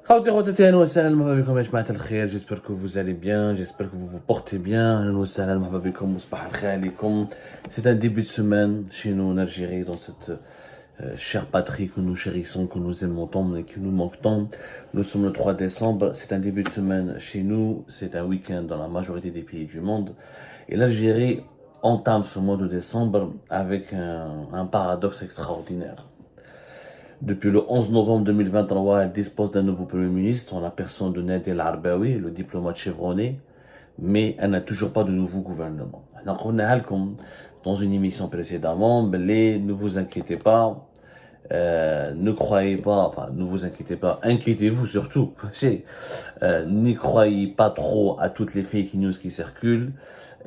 Khawti khawtati, ahlan wa sahlan, marhaba bikum ya jamaat al-khair. J'espère que vous allez bien, j'espère que vous vous portez bien. Ahlan wa sahlan, marhaba bikum, musbah al-khair alikum. C'est un début de semaine chez nous en Algérie, dans cette chère patrie que nous chérissons, que nous aimons tant et qui nous manque tant. Nous sommes le 3 décembre, c'est un début de semaine chez nous, c'est un week-end dans la majorité des pays du monde. Et l'Algérie entame ce mois de décembre avec un paradoxe extraordinaire. Depuis le 11 novembre 2023, elle dispose d'un nouveau Premier ministre en la personne de Nader El Arbaoui, le diplomate chevronné, mais elle n'a toujours pas de nouveau gouvernement. Comme dans une émission précédemment, ne vous inquiétez pas, ne croyez pas, enfin ne vous inquiétez pas, inquiétez-vous surtout, n'y croyez pas trop à toutes les fake news qui circulent.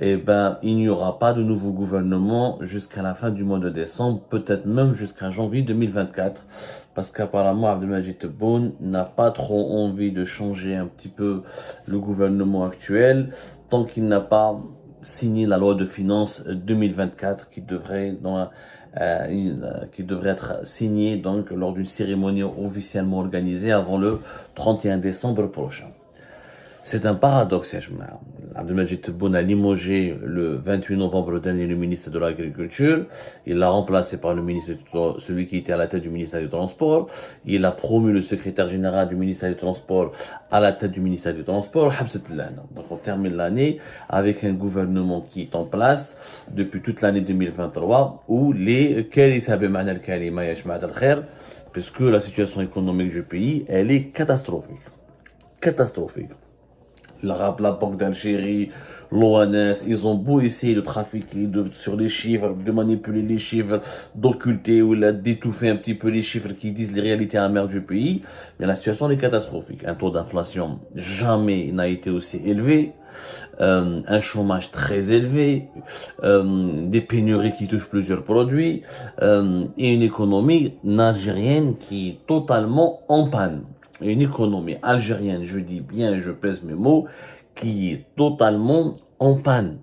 Eh ben, il n'y aura pas de nouveau gouvernement jusqu'à la fin du mois de décembre, peut-être même jusqu'à janvier 2024, parce qu'apparemment Abdelmadjid Tebboune n'a pas trop envie de changer un petit peu le gouvernement actuel, tant qu'il n'a pas signé la loi de finances 2024 qui devrait être signée donc lors d'une cérémonie officiellement organisée avant le 31 décembre prochain. C'est un paradoxe, Yajma. Abdelmadjid Tebboune a limogé le 28 novembre dernier le ministre de l'Agriculture. Il l'a remplacé par le ministre, celui qui était à la tête du ministère du Transport. Il a promu le secrétaire général du ministère du Transport à la tête du ministère du Transport. Donc on termine l'année avec un gouvernement qui est en place depuis toute l'année 2023 où puisque la situation économique du pays, elle est catastrophique. Catastrophique. La Banque d'Algérie, l'ONS, ils ont beau essayer de trafiquer sur les chiffres, de manipuler les chiffres, d'occulter ou d'étouffer un petit peu les chiffres qui disent les réalités amères du pays, mais la situation est catastrophique. Un taux d'inflation jamais n'a été aussi élevé, un chômage très élevé, des pénuries qui touchent plusieurs produits, et une économie algérienne qui est totalement en panne. Une économie algérienne, je dis bien, je pèse mes mots, qui est totalement en panne.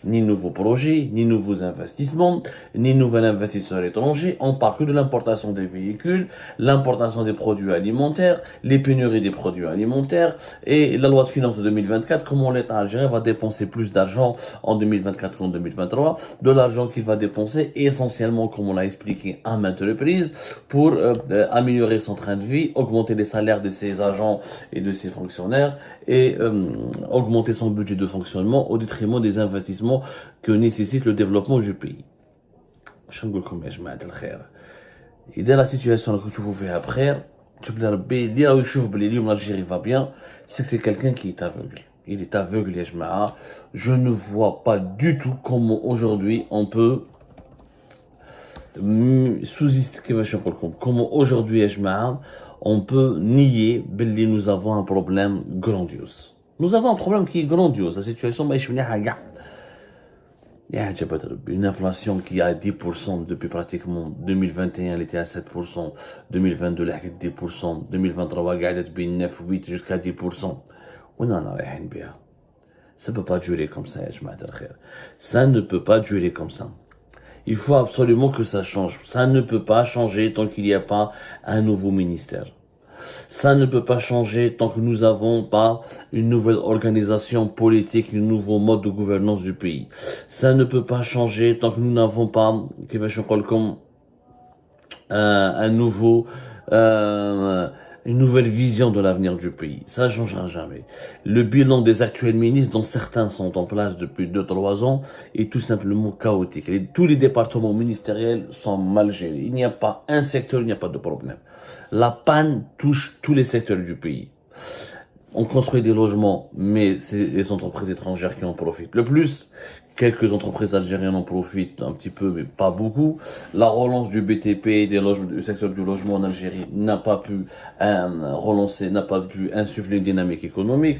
Ni nouveaux projets, ni nouveaux investissements, ni nouvel investisseur étranger. On parle que de l'importation des véhicules, l'importation des produits alimentaires, les pénuries des produits alimentaires et la loi de finances de 2024, comment l'État algérien va dépenser plus d'argent en 2024 qu'en 2023, de l'argent qu'il va dépenser essentiellement, comme on l'a expliqué à maintes reprises, pour améliorer son train de vie, augmenter les salaires de ses agents et de ses fonctionnaires et augmenter son budget de fonctionnement au détriment des investissements que nécessite le développement du pays. Et dans la situation que tu vous fais après, l'Algérie va bien, c'est que c'est quelqu'un qui est aveugle. Il est aveugle, je ne vois pas du tout comment aujourd'hui on peut comment aujourd'hui, on peut nier que nous avons un problème grandiose. Nous avons un problème qui est grandiose. La situation est une inflation qui est à 10% depuis pratiquement 2021, elle était à 7%, 2022, elle est à 10%, 2023, elle est à 9, 8 jusqu'à 10%. Ça ne peut pas durer comme ça, ça ne peut pas durer comme ça. Il faut absolument que ça change. Ça ne peut pas changer tant qu'il n'y a pas un nouveau ministère. Ça ne peut pas changer tant que nous n'avons pas une nouvelle organisation politique, un nouveau mode de gouvernance du pays. Ça ne peut pas changer tant que nous n'avons pas une nouvelle vision de l'avenir du pays. Ça ne changera jamais. Le bilan des actuels ministres, dont certains sont en place depuis 2-3 ans, est tout simplement chaotique. Tous les départements ministériels sont mal gérés. Il n'y a pas un secteur, il n'y a pas de problème. La panne touche tous les secteurs du pays. On construit des logements, mais c'est les entreprises étrangères qui en profitent le plus. Quelques entreprises algériennes en profitent un petit peu, mais pas beaucoup. La relance du BTP, du secteur du logement en Algérie n'a pas pu relancer, n'a pas pu insuffler une dynamique économique.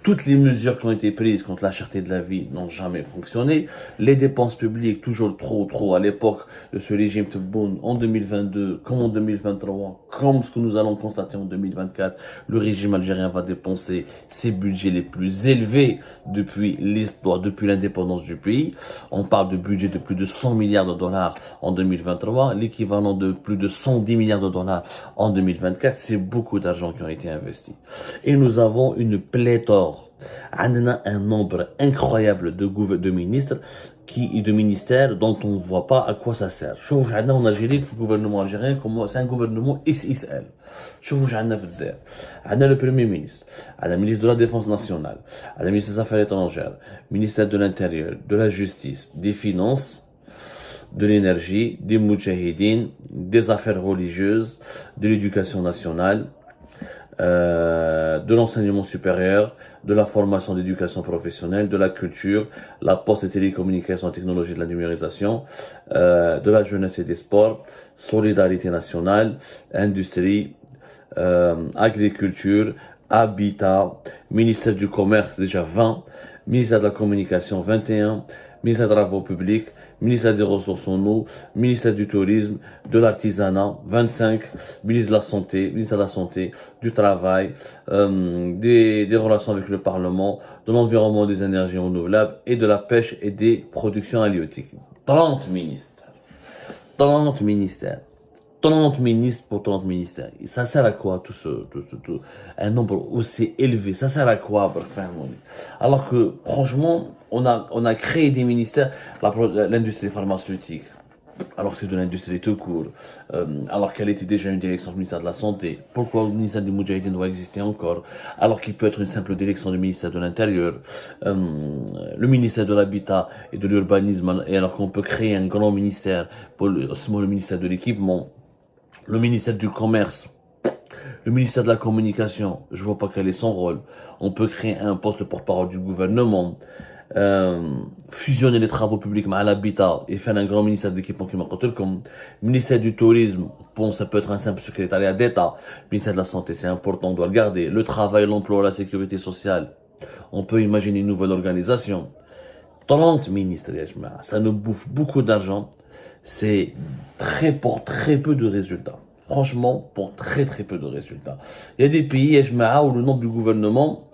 Toutes les mesures qui ont été prises contre la cherté de la vie n'ont jamais fonctionné. Les dépenses publiques, toujours trop à l'époque de ce régime Tebboune, en 2022, comme en 2023, comme ce que nous allons constater en 2024, le régime algérien va dépenser ses budgets les plus élevés depuis l'histoire, depuis l'indépendance du du pays. On parle de budget de plus de 100 milliards de dollars en 2023, l'équivalent de plus de 110 milliards de dollars en 2024. C'est beaucoup d'argent qui ont été investis. Et nous avons une pléthore. On a un nombre incroyable de ministres de ministères dont on ne voit pas à quoi ça sert. شوفوا عندنا en Algérie le gouvernement algérien c'est un gouvernement XXL. شوفوا عندنا في الجزائر. عندنا le premier ministre, le ministre de la défense nationale, le ministre des affaires étrangères, ministère de l'intérieur, de la justice, des finances, de l'énergie, des moudjahidines, des affaires religieuses, de l'éducation nationale, de l'enseignement supérieur, de la formation d'éducation professionnelle, de la culture, la poste et télécommunications, technologie de la numérisation, de la jeunesse et des sports, solidarité nationale, industrie, agriculture, habitat, ministère du commerce déjà 20, ministère de la communication 21, ministère des travaux publics, ministère des ressources en eau, ministère du tourisme, de l'artisanat, 25, ministère de la santé, du travail, des relations avec le Parlement, de l'environnement, des énergies renouvelables et de la pêche et des productions halieutiques. 30 ministères. 30 ministères. 30 ministres pour 30 ministères. Et ça sert à quoi tout un nombre aussi élevé? Ça sert à quoi? Alors que franchement, on a créé des ministères, l'industrie pharmaceutique, alors que c'est de l'industrie tout court, alors qu'elle était déjà une direction du ministère de la Santé. Pourquoi le ministère des Moudjahidines doit exister encore, alors qu'il peut être une simple direction du ministère de l'Intérieur, le ministère de l'Habitat et de l'Urbanisme, et alors qu'on peut créer un grand ministère pour le ministère de l'Équipement, le ministère du Commerce, le ministère de la Communication, je vois pas quel est son rôle. On peut créer un poste de porte-parole du gouvernement, fusionner les travaux publics avec l'habitat et faire un grand ministère d'équipement qui m'a comme ministère du tourisme, bon, ça peut être un simple secrétariat d'État. Ministère de la Santé, c'est important, on doit le garder. Le travail, l'emploi, la sécurité sociale, on peut imaginer une nouvelle organisation. 30 ministres, ça nous bouffe beaucoup d'argent. C'est pour très peu de résultats. Franchement, pour très peu de résultats. Il y a des pays, où le nombre du gouvernement,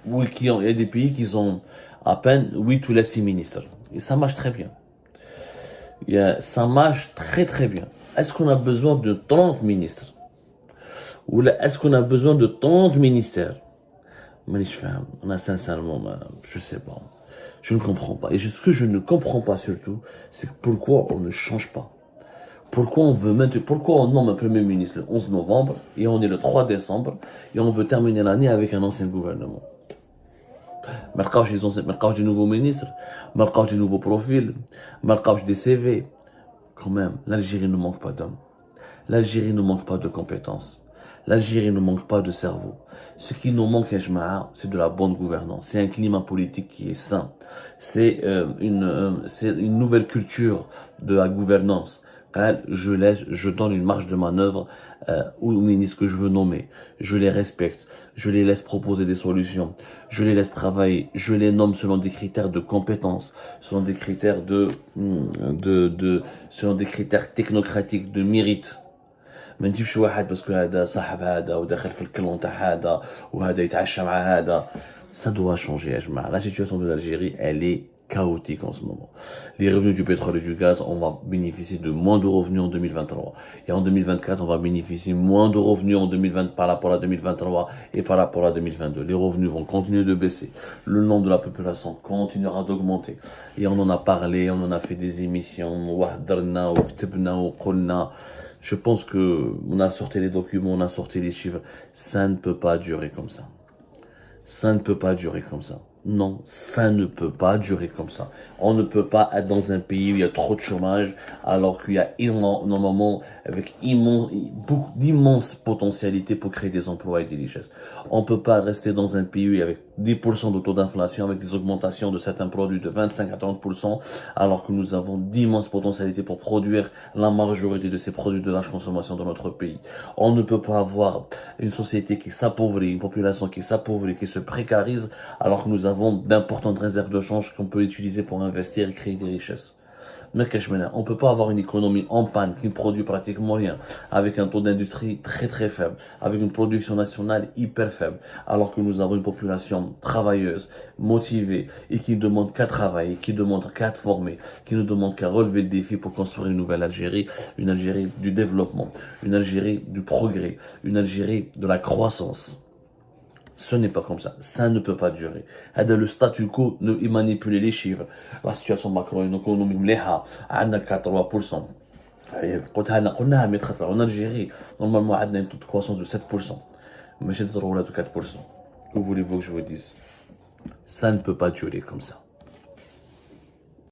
il y a des pays qui ont à peine 8 ou 6 ministres. Et ça marche très bien. Ça marche très bien. Est-ce qu'on a besoin de 30 ministres? Ou est-ce qu'on a besoin de 30 ministères? On a sincèrement, je sais pas. Je ne comprends pas. Et ce que je ne comprends pas surtout, c'est pourquoi on ne change pas. Pourquoi on nomme un premier ministre le 11 novembre et on est le 3 décembre et on veut terminer l'année avec un ancien gouvernement. Marquage des nouveaux ministres, marquage des nouveaux profils, marquage des CV. Quand même, l'Algérie ne manque pas d'hommes. L'Algérie ne manque pas de compétences. L'Algérie ne manque pas de cerveau. Ce qui nous manque, c'est de la bonne gouvernance. C'est un climat politique qui est sain. C'est une nouvelle culture de la gouvernance. Je donne une marge de manœuvre aux ministres que je veux nommer. Je les respecte. Je les laisse proposer des solutions. Je les laisse travailler. Je les nomme selon des critères de compétence, selon des critères selon des critères technocratiques de mérite. ما نجيبش واحد باسكو هذا صاحب هذا وداخل في الكلون تاع هذا وهذا يتعشى مع هذا. Ça doit changer يا جماعه. La situation de l'Algérie, elle est chaotique en ce moment. Les revenus du pétrole et du gaz, on va bénéficier de moins de revenus en 2023. Et en 2024, on va bénéficier moins de revenus en 2020 par rapport à 2023 et par rapport à 2022. Les revenus vont continuer de baisser. Le nombre de la population continuera d'augmenter. Et on en a parlé, on en a fait des émissions. Je pense que on a sorti les documents, on a sorti les chiffres. Ça ne peut pas durer comme ça. Ça ne peut pas durer comme ça. Non, ça ne peut pas durer comme ça. On ne peut pas être dans un pays où il y a trop de chômage, alors qu'il y a normalement avec beaucoup d'immenses potentialités pour créer des emplois et des richesses. On ne peut pas rester dans un pays où il y a avec 10% de taux d'inflation, avec des augmentations de certains produits de 25 à 30%, alors que nous avons d'immenses potentialités pour produire la majorité de ces produits de large consommation dans notre pays. On ne peut pas avoir une société qui s'appauvrit, une population qui s'appauvrit, qui se précarise, alors que nous avons d'importantes réserves de change qu'on peut utiliser pour investir et créer des richesses. On ne peut pas avoir une économie en panne qui ne produit pratiquement rien, avec un taux d'industrie très très faible, avec une production nationale hyper faible, alors que nous avons une population travailleuse, motivée, et qui ne demande qu'à travailler, qui ne demande qu'à être formée, qui ne demande qu'à relever le défi pour construire une nouvelle Algérie, une Algérie du développement, une Algérie du progrès, une Algérie de la croissance. Ce n'est pas comme ça ne peut pas durer. Le statu quo, il manipule les chiffres. La situation macroéconomique مليحة, عندنا 4%. قلناها 100 خطرة. En Algérie, normalement, on a un taux de croissance de 7%. Mais j'ai de 4%. Que voulez-vous que je vous dise? Ça ne peut pas durer comme ça.